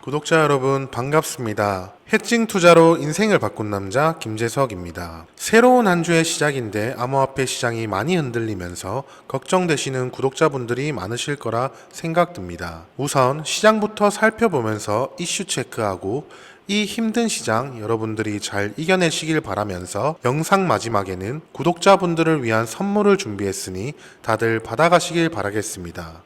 구독자 여러분 반갑습니다. 해칭 투자로 인생을 바꾼 남자 김재석입니다. 새로운 한 주의 시작인데 암호화폐 시장이 많이 흔들리면서 걱정되시는 구독자분들이 많으실 거라 생각됩니다. 우선 시장부터 살펴보면서 이슈 체크하고 이 힘든 시장 여러분들이 잘 이겨내시길 바라면서 영상 마지막에는 구독자분들을 위한 선물을 준비했으니 다들 받아가시길 바라겠습니다.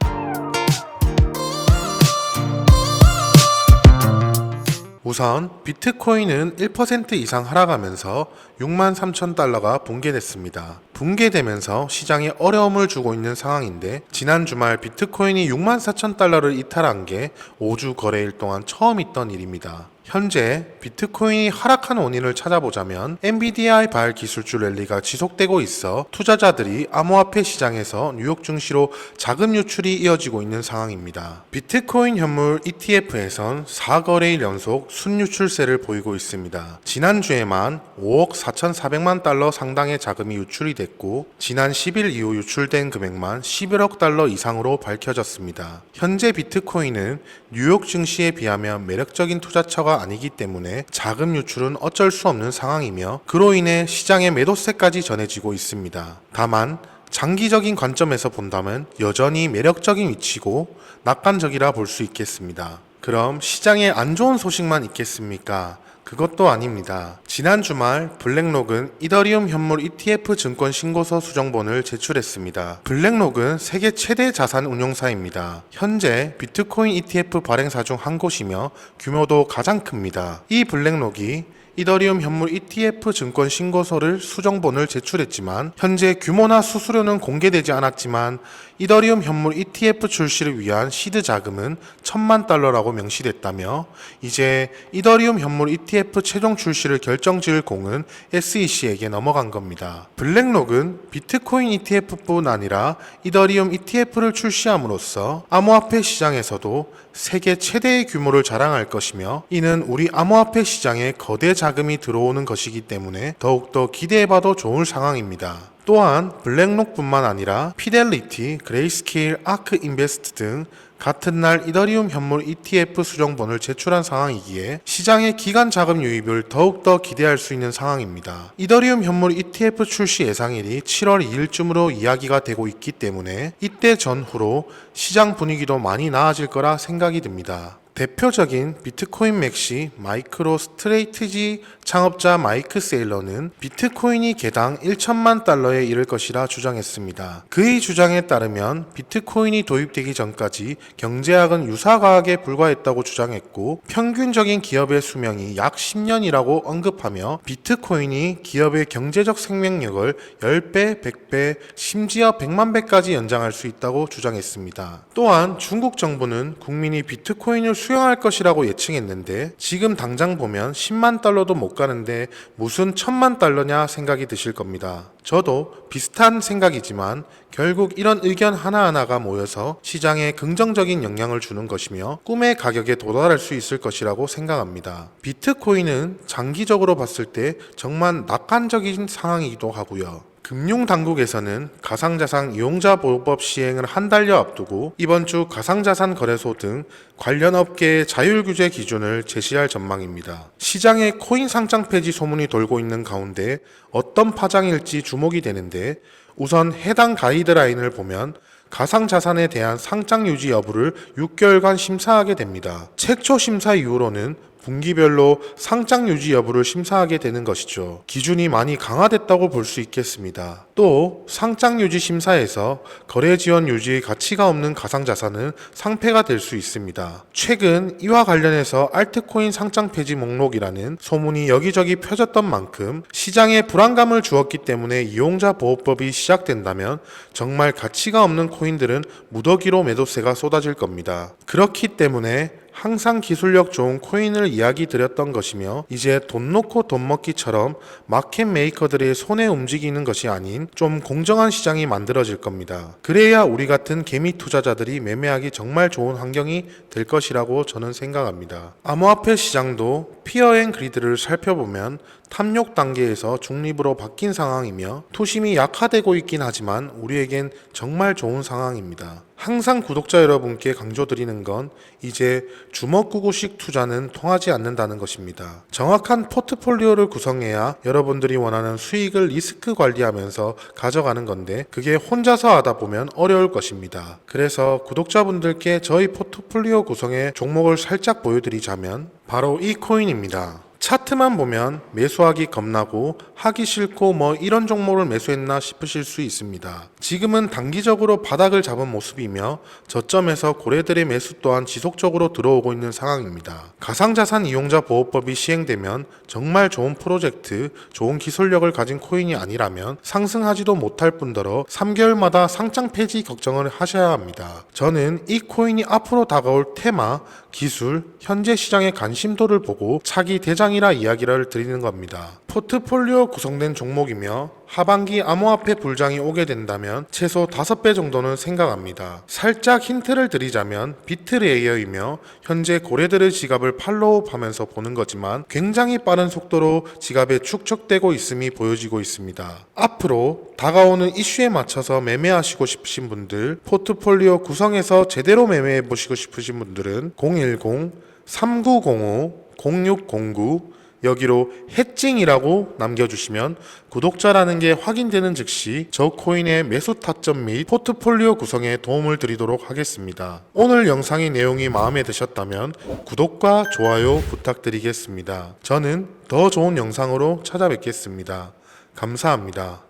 우선 비트코인은 1% 이상 하락하면서 63,000달러가 붕괴됐습니다. 붕괴되면서 시장에 어려움을 주고 있는 상황인데 지난 주말 비트코인이 64,000달러를 이탈한 게 5주 거래일 동안 처음 있던 일입니다. 현재 비트코인이 하락한 원인을 찾아보자면 NVIDIA 발 기술주 랠리가 지속되고 있어 투자자들이 암호화폐 시장에서 뉴욕 증시로 자금 유출이 이어지고 있는 상황입니다. 비트코인 현물 ETF에선 4거래일 연속 순유출세를 보이고 있습니다. 지난주에만 5억 4,400만 달러 상당의 자금이 유출이 됐고 지난 10일 이후 유출된 금액만 11억 달러 이상으로 밝혀졌습니다. 현재 비트코인은 뉴욕 증시에 비하면 매력적인 투자처가 아니기 때문에 자금 유출은 어쩔 수 없는 상황이며 그로 인해 시장의 매도세까지 전해지고 있습니다. 다만 장기적인 관점에서 본다면 여전히 매력적인 위치고 낙관적이라 볼 수 있겠습니다. 그럼 시장에 안 좋은 소식만 있겠습니까? 그것도 아닙니다. 지난 주말 블랙록은 이더리움 현물 ETF 증권 신고서 수정본을 제출했습니다. 블랙록은 세계 최대 자산 운용사입니다. 현재 비트코인 ETF 발행사 중 한 곳이며 규모도 가장 큽니다. 이 블랙록이 이더리움 현물 ETF 증권 신고서를 수정본을 제출했지만 현재 규모나 수수료는 공개되지 않았지만 이더리움 현물 ETF 출시를 위한 시드 자금은 1,000만 달러라고 명시됐다며 이제 이더리움 현물 ETF 최종 출시를 결정지을 공은 SEC에게 넘어간 겁니다. 블랙록은 비트코인 ETF뿐 아니라 이더리움 ETF를 출시함으로써 암호화폐 시장에서도 세계 최대의 규모를 자랑할 것이며 이는 우리 암호화폐 시장에 거대 자금이 들어오는 것이기 때문에 더욱더 기대해봐도 좋을 상황입니다. 또한 블랙록뿐만 아니라 피델리티, 그레이스케일, 아크 인베스트 등 같은 날 이더리움 현물 ETF 수정본을 제출한 상황이기에 시장의 기간 자금 유입을 더욱더 기대할 수 있는 상황입니다. 이더리움 현물 ETF 출시 예상일이 7월 2일쯤으로 이야기가 되고 있기 때문에 이때 전후로 시장 분위기도 많이 나아질 거라 생각이 듭니다. 대표적인 비트코인 맥시 마이크로 스트레이트지 창업자 마이크 세일러는 비트코인이 개당 1천만 달러에 이를 것이라 주장했습니다. 그의 주장에 따르면 비트코인이 도입되기 전까지 경제학은 유사과학에 불과했다고 주장했고 평균적인 기업의 수명이 약 10년이라고 언급하며 비트코인이 기업의 경제적 생명력을 10배, 100배, 심지어 100만 배까지 연장할 수 있다고 주장했습니다. 또한 중국 정부는 국민이 비트코인을 수용할 것이라고 예측했는데 지금 당장 보면 10만 달러도 못 가는데 무슨 1,000만 달러냐 생각이 드실 겁니다. 저도 비슷한 생각이지만 결국 이런 의견 하나하나가 모여서 시장에 긍정적인 영향을 주는 것이며 꿈의 가격에 도달할 수 있을 것이라고 생각합니다. 비트코인은 장기적으로 봤을 때 정말 낙관적인 상황이기도 하고요. 금융당국에서는 가상자산 이용자 보호법 시행을 한 달여 앞두고 이번 주 가상자산 거래소 등 관련 업계의 자율규제 기준을 제시할 전망입니다. 시장에 코인 상장 폐지 소문이 돌고 있는 가운데 어떤 파장일지 주목이 되는데 우선 해당 가이드라인을 보면 가상자산에 대한 상장 유지 여부를 6개월간 심사하게 됩니다. 최초 심사 이후로는 분기별로 상장 유지 여부를 심사하게 되는 것이죠. 기준이 많이 강화됐다고 볼 수 있겠습니다. 또 상장 유지 심사에서 거래 지원 유지의 가치가 없는 가상자산은 상폐가 될 수 있습니다. 최근 이와 관련해서 알트코인 상장 폐지 목록이라는 소문이 여기저기 펴졌던 만큼 시장에 불안감을 주었기 때문에 이용자 보호법이 시작된다면 정말 가치가 없는 코인들은 무더기로 매도세가 쏟아질 겁니다. 그렇기 때문에 항상 기술력 좋은 코인을 이야기 드렸던 것이며 이제 돈 놓고 돈 먹기처럼 마켓 메이커들의 손에 움직이는 것이 아닌 좀 공정한 시장이 만들어질 겁니다. 그래야 우리 같은 개미 투자자들이 매매하기 정말 좋은 환경이 될 것이라고 저는 생각합니다. 암호화폐 시장도 피어 앤 그리드를 살펴보면 탐욕 단계에서 중립으로 바뀐 상황이며 투심이 약화되고 있긴 하지만 우리에겐 정말 좋은 상황입니다. 항상 구독자 여러분께 강조드리는 건 이제 주먹구구식 투자는 통하지 않는다는 것입니다. 정확한 포트폴리오를 구성해야 여러분들이 원하는 수익을 리스크 관리하면서 가져가는 건데 그게 혼자서 하다 보면 어려울 것입니다. 그래서 구독자분들께 저희 포트폴리오 구성의 종목을 살짝 보여드리자면 바로 이 코인입니다. 차트만 보면 매수하기 겁나고 하기 싫고 뭐 이런 종목을 매수했나 싶으실 수 있습니다. 지금은 단기적으로 바닥을 잡은 모습이며 저점에서 고래들의 매수 또한 지속적으로 들어오고 있는 상황입니다. 가상자산 이용자 보호법이 시행되면 정말 좋은 프로젝트, 좋은 기술력을 가진 코인이 아니라면 상승하지도 못할 뿐더러 3개월마다 상장 폐지 걱정을 하셔야 합니다. 저는 이 코인이 앞으로 다가올 테마, 기술, 현재 시장의 관심도를 보고 차기 대장이라 이야기를 드리는 겁니다. 포트폴리오 구성된 종목이며 하반기 암호화폐 불장이 오게 된다면 최소 5배 정도는 생각합니다. 살짝 힌트를 드리자면 비트레이어이며 현재 고래들의 지갑을 팔로우하면서 보는 거지만 굉장히 빠른 속도로 지갑에 축적되고 있음이 보여지고 있습니다. 앞으로 다가오는 이슈에 맞춰서 매매하시고 싶으신 분들, 포트폴리오 구성해서 제대로 매매해 보시고 싶으신 분들은 010-3905-0609 여기로 해칭이라고 남겨주시면 구독자라는 게 확인되는 즉시 저 코인의 매수 타점 및 포트폴리오 구성에 도움을 드리도록 하겠습니다. 오늘 영상의 내용이 마음에 드셨다면 구독과 좋아요 부탁드리겠습니다. 저는 더 좋은 영상으로 찾아뵙겠습니다. 감사합니다.